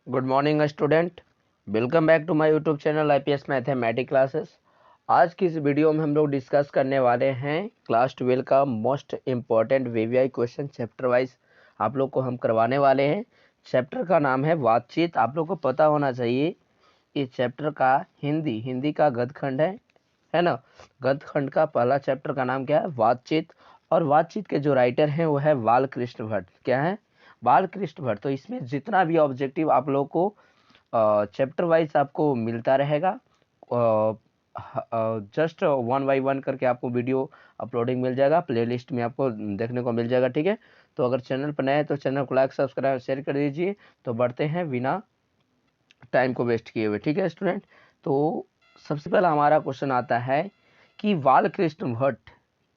Good morning student. Welcome back to my YouTube channel IPS mathematics classes. आज की इस video में हम लोग डिस्कस करने वाले हैं क्लास 12 का most important VVI question chapter wise आप लोग को हम करवाने वाले हैं। चैप्टर का नाम है बातचीत। आप लोग को पता होना चाहिए इस चैप्टर का हिंदी का गद्यखंड है ना। गद्यखंड का पहला चैप्टर का नाम क्या है? बातचीत। और बातचीत के जो राइटर हैं वो है बालकृष्ण भट्ट। क्या है? बालकृष्ण भट्ट। तो इसमें जितना भी ऑब्जेक्टिव आप लोग को चैप्टर वाइज आपको मिलता रहेगा, जस्ट वन बाई वन करके आपको वीडियो अपलोडिंग मिल जाएगा, प्लेलिस्ट में आपको देखने को मिल जाएगा। ठीक है, तो अगर चैनल पर नए हैं तो चैनल को लाइक सब्सक्राइब शेयर कर दीजिए। तो बढ़ते हैं बिना टाइम को वेस्ट किए हुए। ठीक है स्टूडेंट, तो सबसे पहला हमारा क्वेश्चन आता है कि बालकृष्ण भट्ट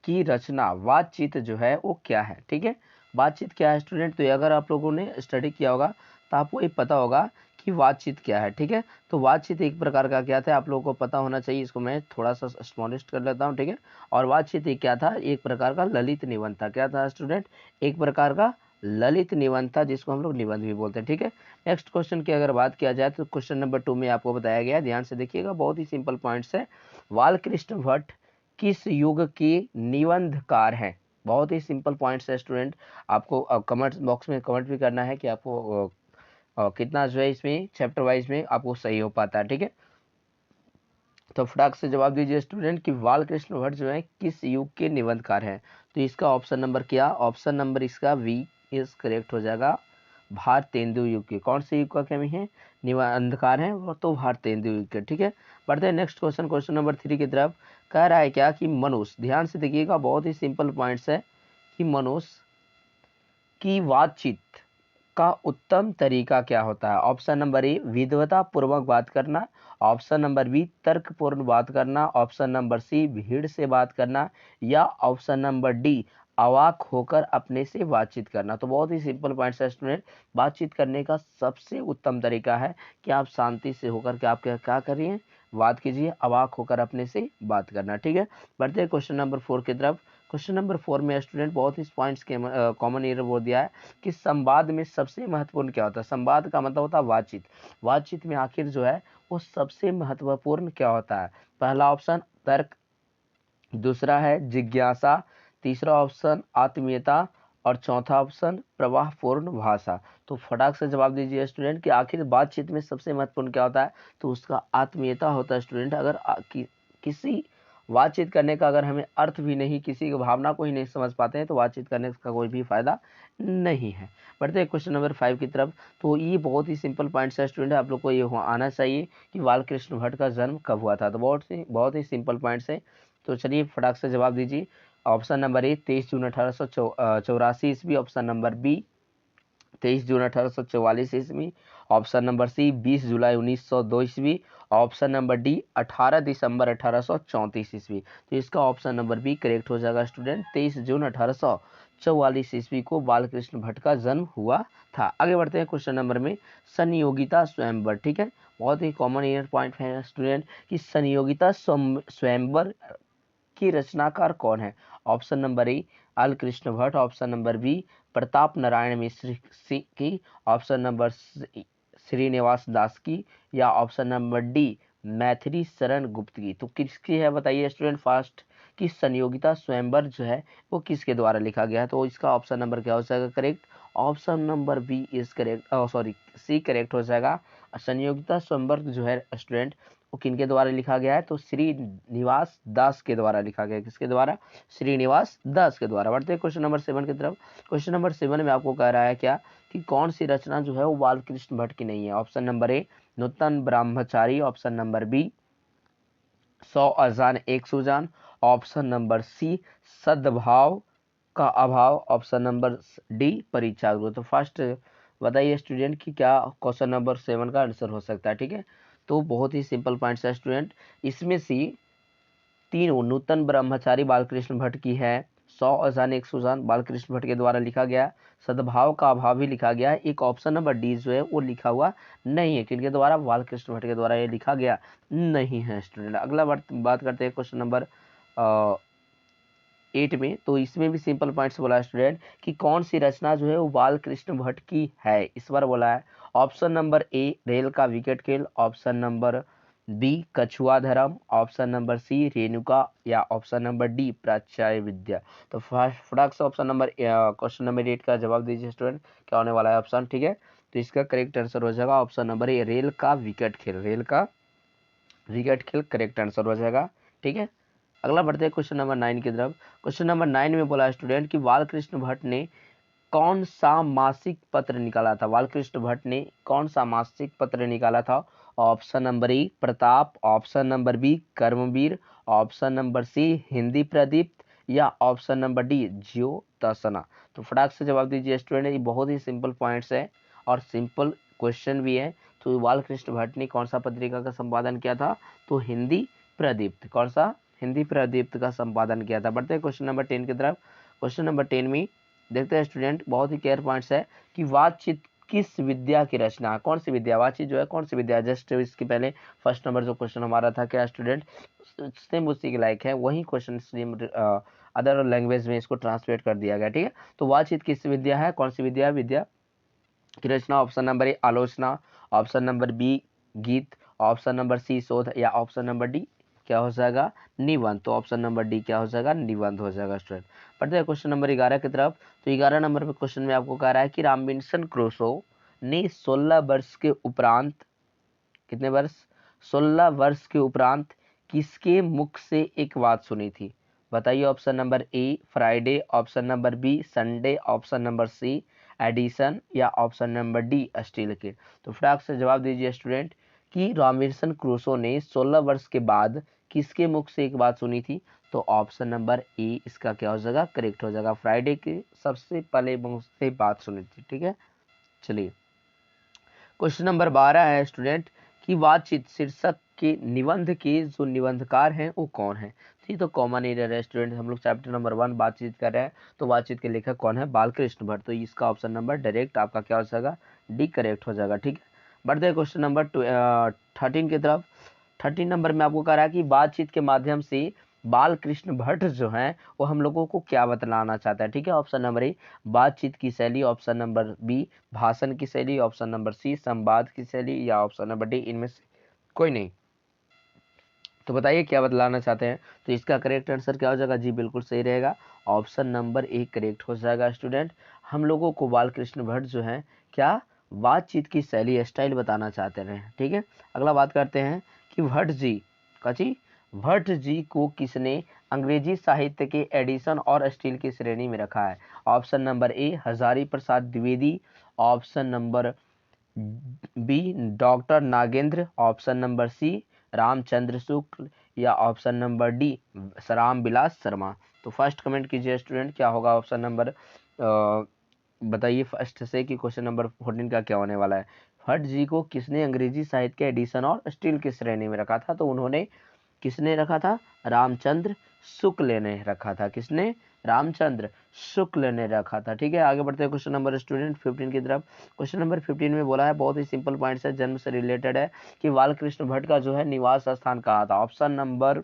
की रचना बातचीत जो है वो क्या है। ठीक है, बातचीत क्या है स्टूडेंट? तो ये अगर आप लोगों ने स्टडी किया होगा तो आपको ये पता होगा कि बातचीत क्या है। ठीक है, तो बातचीत एक प्रकार का क्या था आप लोगों को पता होना चाहिए। इसको मैं थोड़ा सा स्मॉलिस्ट कर लेता हूँ। ठीक है, और बातचीत एक क्या था? एक प्रकार का ललित निबंध था। क्या था स्टूडेंट? एक प्रकार का ललित निबंध था, जिसको हम लोग निबंध भी बोलते हैं। ठीक है, नेक्स्ट क्वेश्चन की अगर बात किया जाए तो क्वेश्चन नंबर 2 में आपको बताया गया, ध्यान से देखिएगा, बहुत ही सिंपल पॉइंट्स है। बालकृष्ण भट्ट किस युग के निबंधकार हैं? बहुत ही सिंपल पॉइंट्स है स्टूडेंट। आपको कमेंट बॉक्स में कमेंट भी करना है कि आपको कितना जो है इसमें चैप्टर वाइज में आपको सही हो पाता है। ठीक है, तो फटाक से जवाब दीजिए स्टूडेंट कि बालकृष्ण भट्ट जो है किस युग के निबंधकार हैं। तो इसका ऑप्शन नंबर क्या? ऑप्शन नंबर इसका वी इज करेक्ट हो जाएगा। भारतेंदु युग के। कौन से युग का कमी है? निबंधकार हैं वो तो भारतेंदु युग के। ठीक है, बढ़ते हैं नेक्स्ट क्वेश्चन, क्वेश्चन नंबर 3 की तरफ। कह रहा है क्या कि मनुष्य, ध्यान से देखिएगा, बहुत ही सिंपल पॉइंट्स है कि मनुष्य की बातचीत का उत्तम तरीका क्या होता है? ऑप्शन नंबर ए विद्वता पूर्वक बात करना, ऑप्शन नंबर बी तर्कपूर्ण बात करना, ऑप्शन नंबर सी भीड़ से बात करना, या ऑप्शन नंबर डी अवाक होकर अपने से बातचीत करना। तो बहुत ही सिंपल पॉइंट्स है स्टूडेंट। बातचीत करने का सबसे उत्तम तरीका है कि आप शांति से होकर के आप क्या करिए, बात कीजिए, अवाक होकर अपने से बात करना। ठीक है, बढ़ते हैं क्वेश्चन नंबर 4 की तरफ। क्वेश्चन नंबर 4 में स्टूडेंट बहुत ही पॉइंट्स के कॉमन एरर बोल दिया है कि संवाद में सबसे महत्वपूर्ण क्या होता है। संवाद का मतलब होता है बातचीत। बातचीत में आखिर जो है वो सबसे महत्वपूर्ण क्या होता है? पहला ऑप्शन तर्क, दूसरा है जिज्ञासा, तीसरा ऑप्शन आत्मीयता, और चौथा ऑप्शन प्रवाहपूर्ण भाषा। तो फटाक से जवाब दीजिए स्टूडेंट कि आखिर बातचीत में सबसे महत्वपूर्ण क्या होता है? तो उसका आत्मीयता होता है स्टूडेंट। अगर किसी बातचीत करने का अगर हमें अर्थ भी नहीं, किसी की भावना को ही नहीं समझ पाते हैं तो बातचीत करने का कोई भी फायदा नहीं है। बढ़ते हैं क्वेश्चन नंबर 5 की तरफ। तो ये बहुत ही सिंपल पॉइंट्स है स्टूडेंट, आप लोग को ये आना चाहिए कि बालकृष्ण भट्ट का जन्म कब हुआ था। तो बहुत ही सिंपल पॉइंट्स है। तो चलिए फटाक से जवाब दीजिए। ऑप्शन नंबर ए 23 जून 1884 ईस्वी, ऑप्शन नंबर बी 23 जून 1844 ईस्वी, ऑप्शन नंबर सी 20 जुलाई 1902 ईस्वी, ऑप्शन नंबर डी 18 दिसंबर 1834 ईस्वी। तो इसका ऑप्शन नंबर बी करेक्ट हो जाएगा स्टूडेंट। 23 जून 1844 ईस्वी को बालकृष्ण भट्ट का जन्म हुआ था। आगे बढ़ते हैं क्वेश्चन नंबर में, संयोगिता स्वयंवर। ठीक है, बहुत ही कॉमन ईयर पॉइंट है स्टूडेंट कि संयोगिता स्वयंवर की रचनाकार कौन है? ऑप्शन नंबर ए अल Krishna Bhatt, option number B Pratap Narayan Mishra की, ऑप्शन नंबर श्रीनिवास दास की, या option number D Maithili Sharan Gupt की। तो किसकी है बताइए स्टूडेंट फास्ट कि संयोगिता स्वयंवर जो है वो किसके द्वारा लिखा गया है? तो इसका ऑप्शन नंबर क्या हो जाएगा correct? Option number B is correct, sorry C correct हो जाएगा। संयोगिता स्वयंवर जो है स्टूडेंट वो किनके द्वारा लिखा गया है? तो श्रीनिवास दास के द्वारा लिखा गया है। किसके द्वारा? श्रीनिवास दास के द्वारा। बढ़ते हैं क्वेश्चन नंबर 7 की तरफ। क्वेश्चन नंबर 7 में आपको कह रहा है क्या कि कौन सी रचना जो है वो बालकृष्ण भट्ट की नहीं है? ऑप्शन नंबर ए नूतन ब्रह्मचारी, ऑप्शन नंबर बी 100 अजान एक सुजान, ऑप्शन नंबर सी सद्भाव का अभाव, ऑप्शन नंबर डी परिचार। तो फर्स्ट बताइए स्टूडेंट कि क्या क्वेश्चन नंबर 7 का आंसर हो सकता है। ठीक है, तो बहुत ही सिंपल पॉइंट्स है स्टूडेंट। इसमें से तीनों नूतन ब्रह्मचारी बालकृष्ण भट्ट की है, 100 अजान एक सुजान बालकृष्ण भट्ट के द्वारा लिखा गया, सद्भाव का अभाव भी लिखा गया। एक ऑप्शन नंबर डी जो है वो लिखा हुआ नहीं है, किनके द्वारा? बालकृष्ण भट्ट के द्वारा ये लिखा गया नहीं है स्टूडेंट। अगला बात करते हैं क्वेश्चन नंबर 8 में। तो इसमें भी सिंपल पॉइंट्स बोला है स्टूडेंट कि कौन सी रचना जो है वो बालकृष्ण भट्ट की है, इस बार बोला है। ऑप्शन नंबर ए रेल का विकेट खेल, ऑप्शन नंबर बी कछुआ धर्म, ऑप्शन नंबर सी रेणुका, या ऑप्शन नंबर डी प्राच्य विद्या। तो फटाक से ऑप्शन नंबर क्वेश्चन नंबर 8 का जवाब दीजिए स्टूडेंट, क्या होने वाला है ऑप्शन, ठीक है। तो इसका करेक्ट आंसर हो जाएगा ऑप्शन नंबर ए रेल का विकेट खेल, रेल का विकेट खेल करेक्ट आंसर हो जाएगा, ठीक है। अगला बढ़ते हैं क्वेश्चन नंबर 9 की तरफ। क्वेश्चन नंबर 9 में बोला स्टूडेंट कि बालकृष्ण भट्ट ने कौन सा मासिक पत्र निकाला था, बालकृष्ण भट्ट ने कौन सा मासिक पत्र निकाला था। Option number A Pratap, option number B Karmaveer, option number C Hindi Pradeep, या ऑप्शन नंबर डी ज्योत्सना। तो फटाक से जवाब दीजिए स्टूडेंट, ये बहुत ही सिंपल पॉइंट्स है और सिंपल क्वेश्चन भी है। तो बालकृष्ण भट्ट ने कौन सा पत्रिका का संपादन किया था, तो हिंदी प्रदीप्त, कौन सा, हिंदी प्रदीप्त का संपादन किया था। बढ़ते हैं क्वेश्चन नंबर 10 की तरफ। क्वेश्चन नंबर 10 में देखते हैं स्टूडेंट, बहुत ही क्लियर पॉइंट्स है कि बातचीत किस विद्या की रचना है, कौन सी विद्या, बातचीत जो है कौन सी विद्या। जस्ट इसके पहले फर्स्ट नंबर जो क्वेश्चन हमारा था क्या स्टूडेंट, सेम उसी के लायक है, वही क्वेश्चन सेम अदर लैंग्वेज में इसको ट्रांसलेट कर दिया गया, ठीक है। तो बातचीत किस विद्या है, कौन सी विद्या है, विद्या की रचना। ऑप्शन नंबर ए आलोचना, ऑप्शन नंबर बी गीत, ऑप्शन नंबर सी शोध, या ऑप्शन नंबर डी क्या हो जाएगा, निबंध। तो ऑप्शन नंबर डी क्या हो जाएगा, निबंध हो जाएगा स्टूडेंट। पढ़ते हैं क्वेश्चन नंबर 11 की तरफ। तो 11 नंबर पे क्वेश्चन में आपको कह रहा है कि रॉबिन्सन क्रूसो ने 16 वर्ष के उपरांत, कितने वर्ष, 16 वर्ष के उपरांत किसके मुख से एक बात सुनी थी। बताइए, option number A Friday, option number B Sunday, option number C Edison, या ऑप्शन नंबर डी स्टील के। तो फटाक से जवाब दीजिए स्टूडेंट कि रॉबिन्सन क्रूसो ने 16 वर्ष के बाद किसके मुख से एक बात सुनी थी। तो ऑप्शन नंबर ए इसका क्या हो जाएगा, करेक्ट हो जाएगा, फ्राइडे के सबसे पहले मुख से बात सुनी थी, ठीक है। चलिए क्वेश्चन नंबर 12 है स्टूडेंट कि बातचीत शीर्षक के निबंध के जो निबंधकार हैं वो कौन है। ये तो कॉमन एरिया है स्टूडेंट, हम लोग चैप्टर नंबर 1 बातचीत कर रहे हैं, तो बातचीत के लेखक कौन है, बालकृष्ण भट्ट। तो इसका ऑप्शन नंबर डायरेक्ट आपका क्या हो जाएगा, डी करेक्ट हो जाएगा, ठीक है। बढ़ते हैं क्वेश्चन नंबर 13 की तरफ। 13 नंबर में आपको कह रहा है कि बातचीत के माध्यम से बालकृष्ण भट्ट जो हैं वो हम लोगों को क्या बतलाना चाहता है, ठीक है। ऑप्शन नंबर ए बातचीत की शैली, ऑप्शन नंबर बी भाषण की शैली, ऑप्शन नंबर सी संवाद की शैली, या ऑप्शन नंबर डी इनमें से कोई नहीं। तो बताइए क्या बतलाना चाहते हैं। तो इसका करेक्ट आंसर क्या हो जाएगा, जी बिल्कुल सही रहेगा, ऑप्शन नंबर ए करेक्ट हो जाएगा स्टूडेंट। हम लोगों को बालकृष्ण भट्ट जो है क्या बातचीत की शैली स्टाइल बताना चाहते हैं, ठीक है। अगला बात करते हैं कि भट्ट जी काची भट्ट जी को किसने अंग्रेजी साहित्य के एडिशन और स्टील की श्रेणी में रखा है। Option number A Hazari Prasad Dwivedi, option number B doctor Nagendra, option number C Ramchandra Shukla, या option number D Ram Vilas Sharma. तो फर्स्ट कमेंट कीजिए स्टूडेंट, क्या होगा ऑप्शन नंबर, बताइए फर्स्ट से कि क्वेश्चन नंबर 14 का क्या होने वाला है। भट्ट जी को किसने अंग्रेजी साहित्य के एडिशन और स्टील की श्रेणी में रखा था। तो उन्होंने किसने रखा था, रामचंद्र शुक्ल ने रखा था, किसने, रामचंद्र शुक्ल ने रखा था, ठीक है। आगे बढ़ते हैं क्वेश्चन नंबर स्टूडेंट 15 की तरफ। क्वेश्चन नंबर 15 में बोला है, बहुत ही सिंपल पॉइंट्स है, जन्म से रिलेटेड है कि बालकृष्ण भट्ट का जो है निवास स्थान कहाँ था। Option number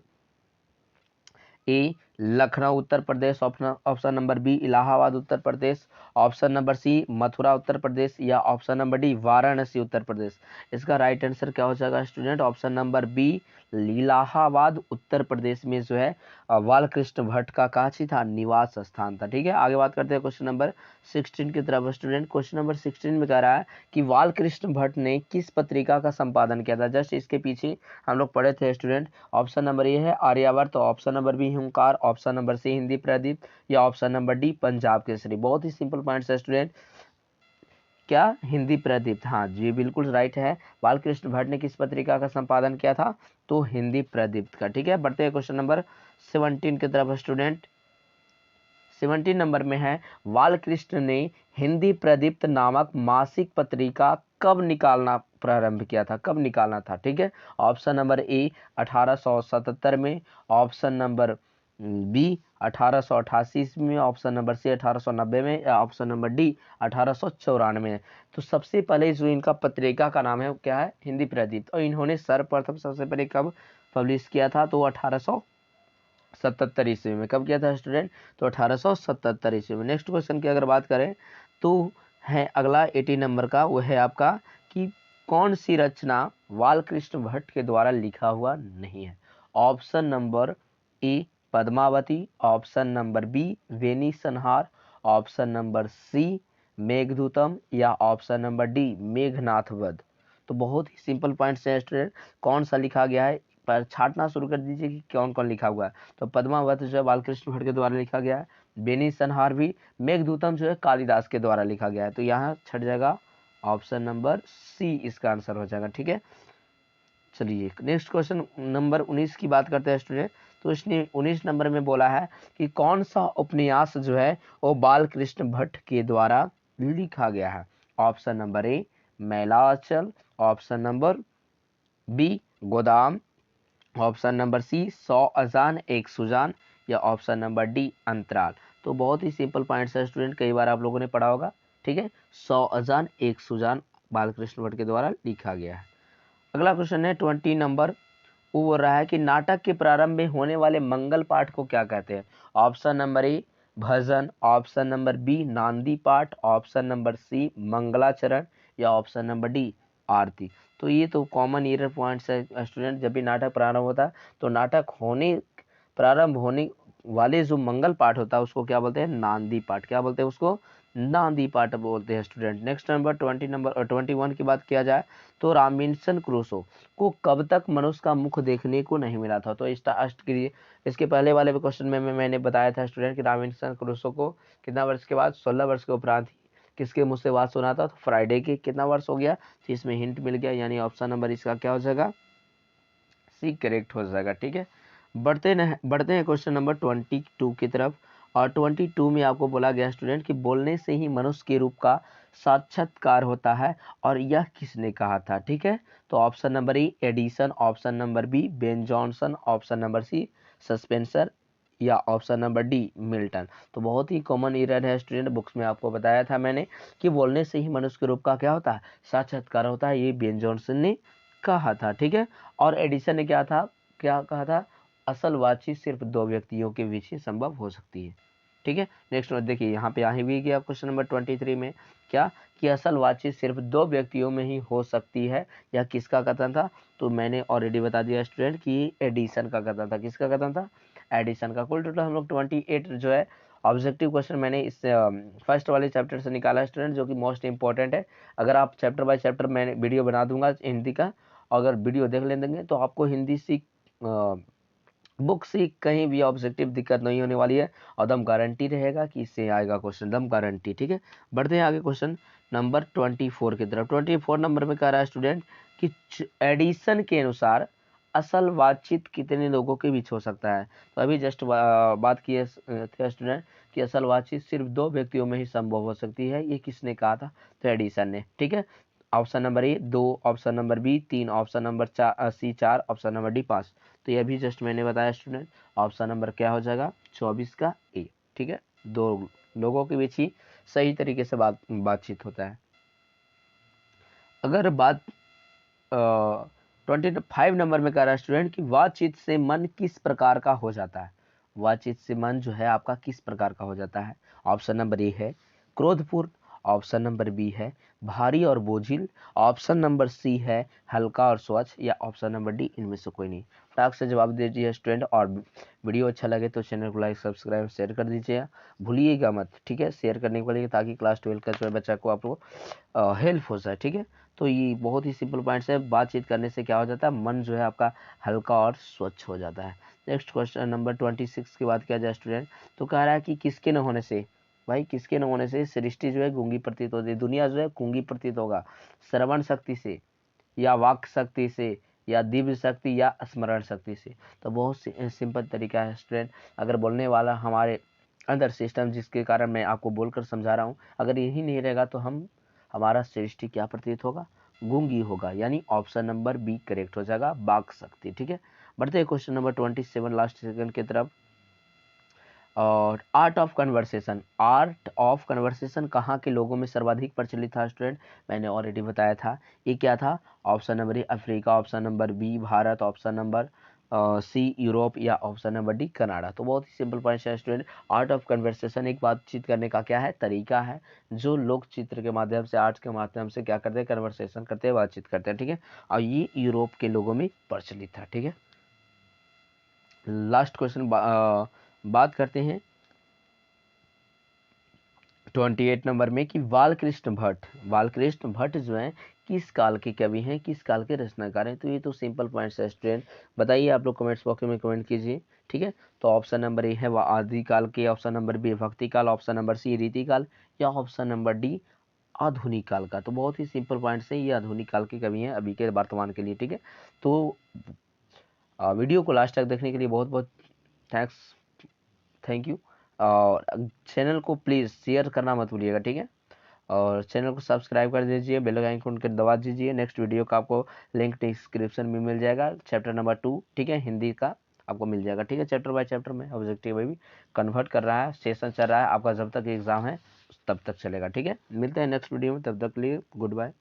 A Lucknow Uttar Pradesh, option number B Allahabad Uttar Pradesh, option number C Mathura Uttar Pradesh, या option number D Varanasi Uttar Pradesh. इसका राइट आंसर क्या हो जाएगा student, option number B Allahabad Uttar Pradesh में जो है बालकृष्ण भट्ट का काची था, निवास स्थान था, ठीक है। आगे बात करते हैं क्वेश्चन नंबर 16 की तरफ स्टूडेंट। क्वेश्चन नंबर 16 में कह रहा है कि बालकृष्ण भट्ट ने किस पत्रिका का संपादन किया था। जस्ट इसके पीछे हम लोग पढ़े थे स्टूडेंट, ऑप्शन नंबर ए है Aryavarta, option number B Hunkar, option number C Hindi Pradeep, या option number D Punjab Kesari. बहुत ही सिंपल पॉइंट्स है स्टूडेंट, क्या हिंदी प्रदीप्त, हाँ जी बिल्कुल राइट है। बालकृष्ण भट्ट ने किस पत्रिका का संपादन किया था, तो हिंदी प्रदीप्त का, ठीक है। बढ़ते हैं क्वेश्चन नंबर 17 की तरफ स्टूडेंट। 17 नंबर में है बालकृष्ण ने हिंदी प्रदीप्त नामक मासिक पत्रिका कब निकालना प्रारंभ किया था, कब निकालना था, ठीक है। ऑप्शन नंबर ए 1877 में, ऑप्शन नंबर बी 1888 में, ऑप्शन नंबर सी 1890 में, या ऑप्शन नंबर डी 1894 में। तो सबसे पहले जो इनका पत्रिका का नाम है वो क्या है, हिंदी प्रदीप्त, और इन्होंने सर्वप्रथम सबसे पहले कब पब्लिश किया था, तो 1877 ईस्वी में। कब किया था स्टूडेंट, तो 1877 ईस्वी में। नेक्स्ट क्वेश्चन की अगर बात करें तो है अगला 18 नंबर का, वो है आपका कि कौन सी रचना बालकृष्ण भट्ट के द्वारा लिखा हुआ नहीं है? Option number A Padmavati, option number B Veni Sanhar, option number सी मेघदूतम या ऑप्शन नंबर डी मेघनाथ वध। तो बहुत ही सिंपल पॉइंट्स हैं स्टूडेंट, कौन सा लिखा गया है पर छाटना शुरू कर दीजिए कि कौन कौन लिखा हुआ है। तो पद्मावत जो है बालकृष्ण भट्ट के द्वारा लिखा गया है, बेनी संहार भी, मेघदूतम जो है कालिदास के द्वारा लिखा गया है। तो यहाँ छट जाएगा ऑप्शन नंबर सी इसका आंसर हो जाएगा। ठीक है, चलिए नेक्स्ट क्वेश्चन नंबर 19 की बात करते हैं स्टूडेंट। तो इसने 19 नंबर में बोला है कि कौन सा उपन्यास जो है वो बालकृष्ण भट्ट के द्वारा लिखा गया है? Option number A Mailachal, option number B Godam, option number C 100 Ajan एक सुजान या ऑप्शन नंबर डी अंतराल। तो बहुत ही सिंपल पॉइंट्स है स्टूडेंट, कई बार आप लोगों ने पढ़ा होगा। ठीक है, 100 अजान एक सुजान बालकृष्ण भट्ट के द्वारा लिखा गया है। अगला क्वेश्चन है 20 नंबर, वो बोल रहा है कि नाटक के प्रारंभ में होने वाले मंगल पाठ को क्या कहते हैं? ऑप्शन नंबर ए भजन, ऑप्शन नंबर बी नांदी पाठ, ऑप्शन नंबर सी मंगलाचरण या ऑप्शन नंबर डी आरती। तो ये तो कॉमन ईयर पॉइंट्स है स्टूडेंट, जब भी नाटक प्रारंभ होता है तो नाटक प्रारंभ होने वाले जो मंगल पाठ होता है उसको क्या बोलते हैं? नांदी पाठ। क्या बोलते हैं उसको? नांदी पाठ बोलते हैं स्टूडेंट। नेक्स्ट नंबर 21 की बात किया जाए तो रॉबिन्सन क्रूसो को कब तक मनुष्य का मुख देखने को नहीं मिला था? तो इसके पहले वाले क्वेश्चन में मैंने बताया था स्टूडेंट कि रॉबिन्सन क्रूसो को कितना वर्ष के बाद? 16 वर्ष के उपरांत ही किसके मुंह से बात सुना था? तो फ्राइडे के कितना वर्ष हो गया? तो इसमें हिंट मिल गया, यानी ऑप्शन नंबर इसका क्या हो जाएगा? सी करेक्ट हो जाएगा। ठीक है, बढ़ते हैं क्वेश्चन नंबर 22 की तरफ। और 22 में आपको बोला गया स्टूडेंट कि बोलने से ही मनुष्य के रूप का साक्षात्कार होता है और यह किसने कहा था? ठीक है, तो option number A Edison, option number B Ben Jonson, option number C Spencer या ऑप्शन नंबर डी मिल्टन। तो बहुत ही कॉमन एरर है स्टूडेंट, बुक्स में आपको बताया था मैंने कि बोलने से ही मनुष्य के रूप का क्या होता है? साक्षात्कार होता है, ये बेन जॉनसन ने कहा था। ठीक है, और एडिसन ने क्या कहा था? असल बातचीत सिर्फ दो व्यक्तियों के बीच ही संभव हो सकती है। ठीक है, नेक्स्ट देखिए यहाँ पे भी गया क्वेश्चन नंबर 23 में क्या कि असल बातचीत सिर्फ दो व्यक्तियों में ही हो सकती है, यह किसका कथन था? तो मैंने ऑलरेडी बता दिया स्टूडेंट कि एडिसन का कथन था। किसका कथन था? एडिसन का। कुल टोटल हम लोग 28 जो है ऑब्जेक्टिव क्वेश्चन मैंने इस फर्स्ट वाले चैप्टर से निकाला स्टूडेंट, जो कि मोस्ट इंपॉर्टेंट है। अगर आप चैप्टर बाय चैप्टर मैंने वीडियो बना दूंगा हिंदी का, अगर वीडियो देख लेंगे तो आपको हिंदी सीख बुक से कहीं भी ऑब्जेक्टिव दिक्कत नहीं होने वाली है, और दम गारंटी रहेगा कि इससे आएगा क्वेश्चन, दम गारंटी। ठीक है, बढ़ते हैं आगे क्वेश्चन नंबर 24 की तरफ। 24 नंबर में कह रहा है स्टूडेंट कि एडिसन के अनुसार असल बातचीत कितने लोगों के बीच हो सकता है? तो अभी जस्ट बात किए थे स्टूडेंट कि असल बातचीत सिर्फ दो व्यक्तियों में ही संभव हो सकती है, ये किसने कहा था? तो एडिसन ने। ठीक है, option number A 2, option number B 3, option number C 4, option number D 5। तो ये भी जस्ट मैंने बताया स्टूडेंट, ऑप्शन नंबर क्या हो जाएगा? 24 का ए। ठीक है, दो लोगों के बीच ही सही तरीके से बातचीत होता है। अगर बात 25 नंबर में कह रहा है स्टूडेंट कि बातचीत से मन किस प्रकार का हो जाता है? बातचीत से मन जो है आपका किस प्रकार का हो जाता है? ऑप्शन नंबर ए है क्रोधपूर्ण, ऑप्शन नंबर बी है भारी और बोझिल, ऑप्शन नंबर सी है हल्का और स्वच्छ या ऑप्शन नंबर डी इनमें से कोई नहीं। फटाक से जवाब दीजिए स्टूडेंट, और वीडियो अच्छा लगे तो चैनल को लाइक सब्सक्राइब शेयर कर दीजिए, भूलिएगा मत। ठीक है, शेयर करने के लिए, ताकि क्लास 12 का जो है बच्चा को आप लोग हेल्प हो जाए। ठीक है, तो ये बहुत ही सिंपल पॉइंट्स है, बातचीत करने से क्या हो जाता है? मन जो है आपका हल्का और स्वच्छ हो जाता है। नेक्स्ट क्वेश्चन नंबर 26 की बात किया जाए स्टूडेंट, तो कह रहा है कि किसके न होने से, भाई किसके न होने से सृष्टि जो है गूंगी प्रतीत होती है, दुनिया जो है गूंगी प्रतीत होगा? श्रवण शक्ति से या वाक शक्ति से या दिव्य शक्ति या स्मरण शक्ति से? तो बहुत सिंपल तरीका है स्टूडेंट, अगर बोलने वाला हमारे अंदर सिस्टम जिसके कारण मैं आपको बोलकर समझा रहा हूँ, अगर यही नहीं रहेगा तो हमारा सृष्टि क्या प्रतीत होगा? गूंगी होगा, यानी ऑप्शन नंबर बी करेक्ट हो जाएगा, वाक शक्ति। ठीक है, बढ़ते हैं क्वेश्चन नंबर 27 लास्ट सेकंड की तरफ। और आर्ट ऑफ कन्वर्सेशन कहाँ के लोगों में सर्वाधिक प्रचलित था स्टूडेंट? मैंने ऑलरेडी बताया था, ये क्या था? Option number A Africa, option number B Bharat, option number C Europe या ऑप्शन नंबर डी कनाडा। तो बहुत ही सिंपल पॉइंट है स्टूडेंट। आर्ट ऑफ कन्वर्सेशन एक बातचीत करने का क्या है, तरीका है, जो लोग चित्र के माध्यम से, आर्ट के माध्यम से क्या करते हैं, कन्वर्सेशन करते हैं, बातचीत करते हैं, ठीक है। और ये यूरोप के लोगों में प्रचलित था, ठीक है। लास्ट क्वेश्चन बात करते हैं 28 नंबर में कि बालकृष्ण भट्ट जो है किस काल के कवि हैं, किस काल के रचनाकार हैं। तो ये तो सिंपल पॉइंट्स है स्टूडेंट, बताइए आप लोग कमेंट्स बॉक्स में कमेंट कीजिए, ठीक है। तो ऑप्शन नंबर ए है वह आदि काल के, ऑप्शन नंबर बी भक्ति काल, ऑप्शन नंबर सी रीति काल, या ऑप्शन नंबर डी आधुनिक काल का। तो बहुत ही सिंपल पॉइंट्स है, ये आधुनिक काल के कवि हैं अभी के वर्तमान के लिए, ठीक है। तो वीडियो को लास्ट तक देखने के लिए बहुत बहुत थैंक यू। और चैनल को प्लीज़ शेयर करना मत भूलिएगा, ठीक है। और चैनल को सब्सक्राइब कर दीजिए, बेल आइकन को दबा दीजिए। नेक्स्ट वीडियो का आपको लिंक डिस्क्रिप्शन में मिल जाएगा, चैप्टर नंबर 2, ठीक है, हिंदी का आपको मिल जाएगा, ठीक है। चैप्टर बाय चैप्टर में ऑब्जेक्टिव भी कन्वर्ट कर रहा है, सेशन चल रहा है आपका, जब तक एग्जाम है तब तक चलेगा, ठीक है। मिलते हैं नेक्स्ट वीडियो में, तब तक के लिए गुड बाय।